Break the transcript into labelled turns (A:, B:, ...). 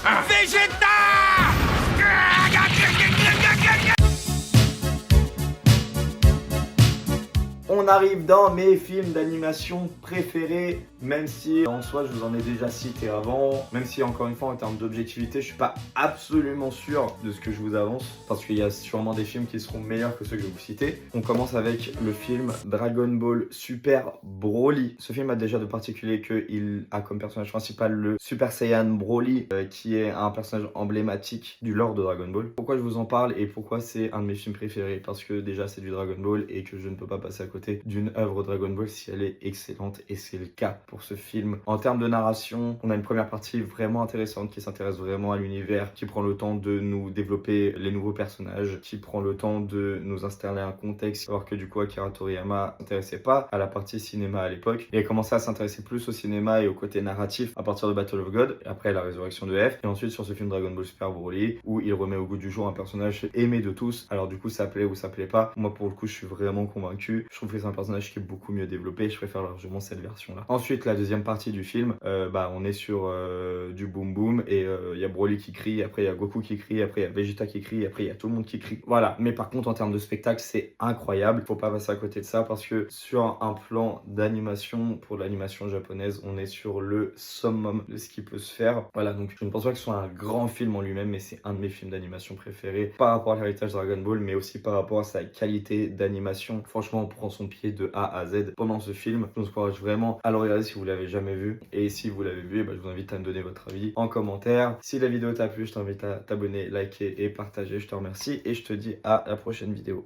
A: Vegeta!
B: On arrive dans mes films d'animation préférés, même si en soi je vous en ai déjà cité avant, même si encore une fois en termes d'objectivité je suis pas absolument sûr de ce que je vous avance, parce qu'il y a sûrement des films qui seront meilleurs que ceux que je vais vous citer. On commence avec le film Dragon Ball Super Broly. Ce film a déjà de particulier qu'il a comme personnage principal le Super Saiyan Broly, qui est un personnage emblématique du lore de Dragon Ball. Pourquoi je vous en parle et pourquoi c'est un de mes films préférés? Parce que déjà c'est du Dragon Ball et que je ne peux pas passer à côté d'une œuvre Dragon Ball si elle est excellente, et c'est le cas pour ce film. En termes de narration, on a une première partie vraiment intéressante qui s'intéresse vraiment à l'univers, qui prend le temps de nous développer les nouveaux personnages, qui prend le temps de nous installer un contexte, alors que du coup Akira Toriyama s'intéressait pas à la partie cinéma à l'époque. Il a commencé à s'intéresser plus au cinéma et au côté narratif à partir de Battle of God, et après la résurrection de F, et ensuite sur ce film Dragon Ball Super Broly, où il remet au goût du jour un personnage aimé de tous. Alors du coup ça plaît ou ça plaît pas, moi pour le coup je suis vraiment convaincu. Je trouve que c'est un personnage qui est beaucoup mieux développé, je préfère largement cette version là. Ensuite la deuxième partie du film, on est sur du boom boom, et il y a Broly qui crie, après il y a Goku qui crie, après il y a Vegeta qui crie, après il y a tout le monde qui crie, voilà. Mais par contre en termes de spectacle c'est incroyable, faut pas passer à côté de ça, parce que sur un plan d'animation, pour l'animation japonaise, on est sur le summum de ce qui peut se faire. Voilà, donc je ne pense pas que ce soit un grand film en lui-même, mais c'est un de mes films d'animation préférés par rapport à l'héritage Dragon Ball, mais aussi par rapport à sa qualité d'animation. Franchement on prend son pied de A à Z pendant ce film. Je vous encourage vraiment à le regarder si vous l'avez jamais vu, et si vous l'avez vu, je vous invite à me donner votre avis en commentaire. Si la vidéo t'a plu, je t'invite à t'abonner, liker et partager. Je te remercie et je te dis à la prochaine vidéo.